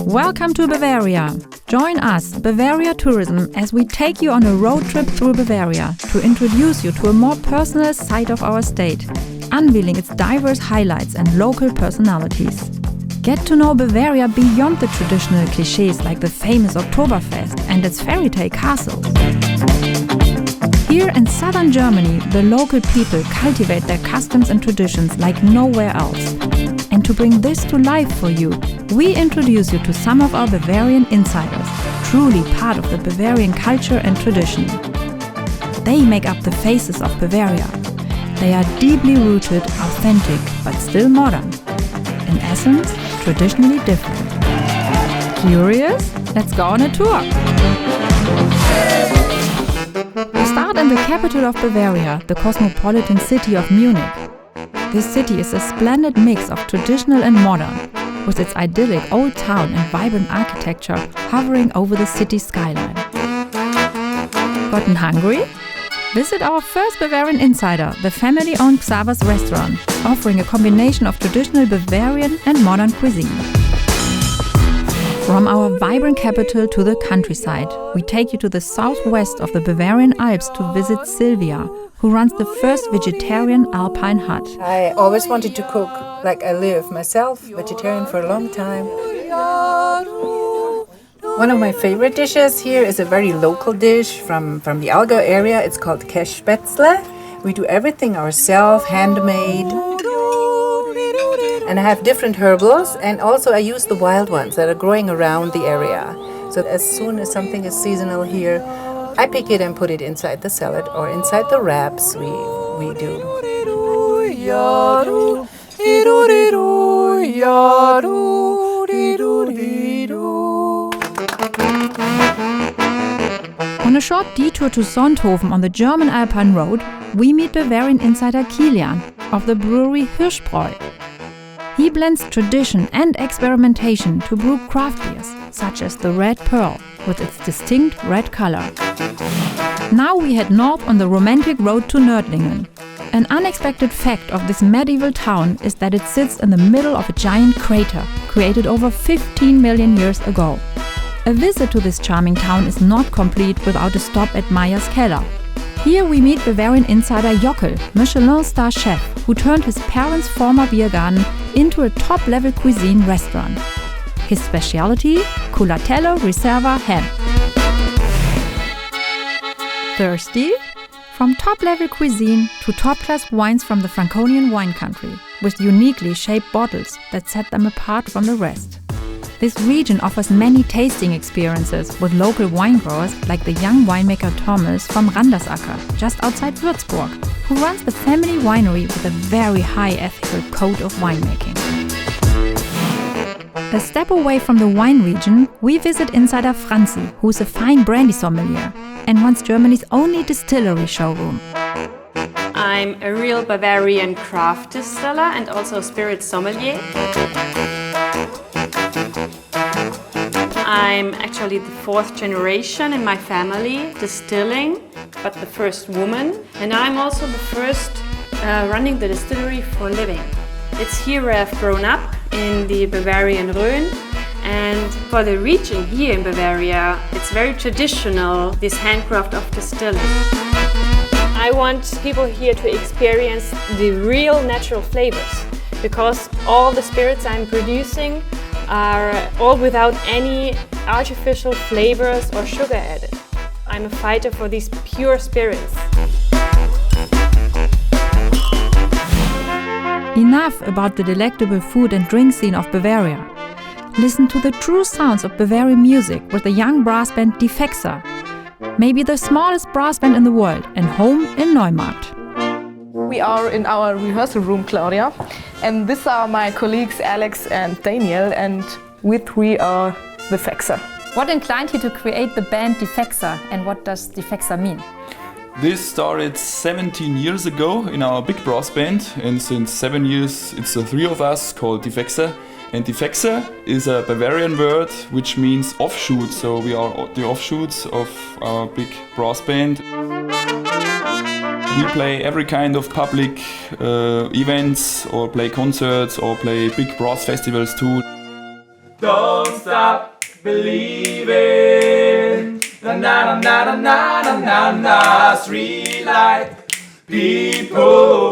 Welcome to Bavaria. Join us, Bavaria Tourism, as we take you on a road trip through Bavaria to introduce you to a more personal side of our state, unveiling its diverse highlights and local personalities. Get to know Bavaria beyond the traditional clichés like the famous Oktoberfest and its fairy tale castles. Here in southern Germany, the local people cultivate their customs and traditions like nowhere else. And to bring this to life for you, we introduce you to some of our Bavarian insiders, truly part of the Bavarian culture and tradition. They make up the faces of Bavaria. They are deeply rooted, authentic, but still modern. In essence, traditionally different. Curious? Let's go on a tour! We start in the capital of Bavaria, the cosmopolitan city of Munich. This city is a splendid mix of traditional and modern, with its idyllic old town and vibrant architecture hovering over the city skyline. Gotten hungry? Visit our first Bavarian Insider, the family-owned Xavier's restaurant, offering a combination of traditional Bavarian and modern cuisine. From our vibrant capital to the countryside, we take you to the southwest of the Bavarian Alps to visit Sylvia, who runs the first vegetarian Alpine hut. I always wanted to cook like I live myself, vegetarian for a long time. One of my favorite dishes here is a very local dish from the Allgäu area. It's called Herrschspätzle. We do everything ourselves, handmade. And I have different herbals, and also I use the wild ones that are growing around the area. So as soon as something is seasonal here, I pick it and put it inside the salad or inside the wraps we do. On a short detour to Sonthofen on the German Alpine Road, we meet Bavarian insider Kilian of the brewery Herrshboy. He blends tradition and experimentation to brew craft beers, such as the Red Pearl, with its distinct red color. Now we head north on the romantic road to Nördlingen. An unexpected fact of this medieval town is that it sits in the middle of a giant crater, created over 15 million years ago. A visit to this charming town is not complete without a stop at Mayerskeller. Here we meet Bavarian insider Jockel, Michelin star chef, who turned his parents' former beer garden into a top-level cuisine restaurant. His specialty? Culatello Reserva ham. Thirsty? From top-level cuisine to top-class wines from the Franconian wine country, with uniquely shaped bottles that set them apart from the rest. This region offers many tasting experiences with local wine growers like the young winemaker Thomas from Randersacker, just outside Würzburg, who runs the family winery with a very high ethical code of winemaking. A step away from the wine region, we visit insider Franzi, who is a fine brandy sommelier and runs Germany's only distillery showroom. I'm a real Bavarian craft distiller and also a spirit sommelier. I'm actually the fourth generation in my family distilling, but the first woman. And I'm also the first running the distillery for a living. It's here where I've grown up, in the Bavarian Rhön. And for the region here in Bavaria, it's very traditional, this handcraft of distilling. I want people here to experience the real natural flavors, because all the spirits I'm producing are all without any artificial flavors or sugar added. I'm a fighter for these pure spirits. Enough about the delectable food and drink scene of Bavaria. Listen to the true sounds of Bavarian music with the young brass band Die Fexer, maybe the smallest brass band in the world, and home in Neumarkt. We are in our rehearsal room, Claudia, and these are my colleagues Alex and Daniel, and we three are the Fexer. What inclined you to create the band Die Fexer, and what does Die Fexer mean? This started 17 years ago in our big brass band, and since 7 years it's the three of us called Die Fexer. And Die Fexer is a Bavarian word which means offshoot, so we are the offshoots of our big brass band. We play every kind of public events, or play concerts, or play big brass festivals too. don't stop believing. Na na na na na na na na. Street light people,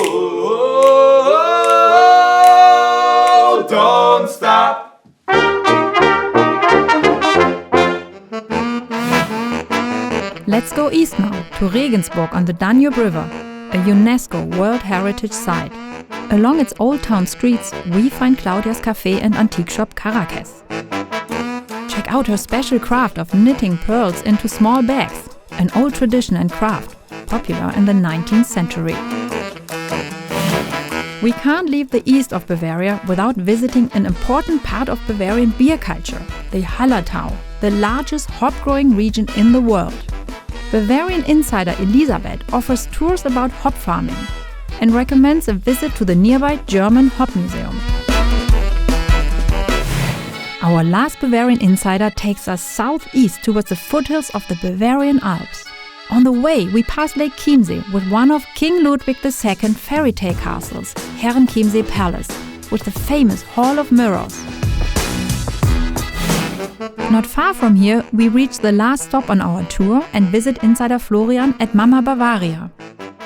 don't stop. Let's go east now, to Regensburg on the Danube River, a UNESCO World Heritage Site. Along its old town streets, we find Claudia's cafe and antique shop Caracas. Check out her special craft of knitting pearls into small bags, an old tradition and craft, popular in the 19th century. We can't leave the east of Bavaria without visiting an important part of Bavarian beer culture, the Haaltau, the largest hop-growing region in the world. Bavarian Insider Elisabeth offers tours about hop farming and recommends a visit to the nearby German Hop Museum. Our last Bavarian Insider takes us southeast towards the foothills of the Bavarian Alps. On the way, we pass Lake Chiemsee with one of King Ludwig II fairy tale castles, Herrenchiemsee Palace, with the famous Hall of Mirrors. Not far from here, we reach the last stop on our tour and visit insider Florian at Mama Bavaria.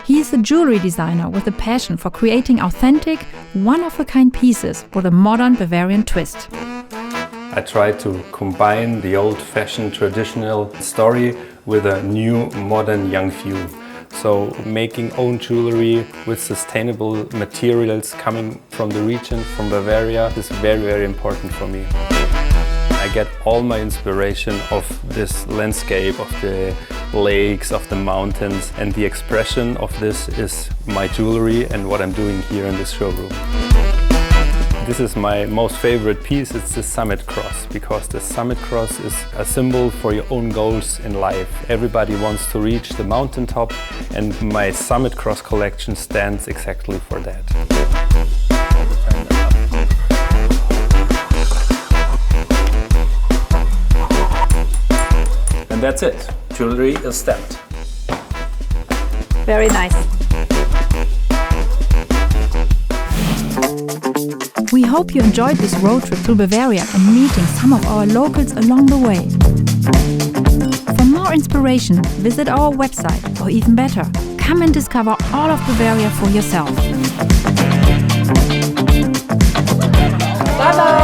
He is a jewelry designer with a passion for creating authentic, one-of-a-kind pieces with a modern Bavarian twist. I try to combine the old-fashioned traditional story with a new, modern, young view. So making own jewelry with sustainable materials coming from the region, from Bavaria, is very, very important for me. I get all my inspiration of this landscape, of the lakes, of the mountains, and the expression of this is my jewelry and what I'm doing here in this showroom. This is my most favorite piece, it's the Summit Cross, because the Summit Cross is a symbol for your own goals in life. Everybody wants to reach the mountaintop, and my Summit Cross collection stands exactly for that. And that's it. Jewelry is stamped. Very nice. We hope you enjoyed this road trip through Bavaria and meeting some of our locals along the way. For more inspiration, visit our website, or even better, come and discover all of Bavaria for yourself. Bye-bye!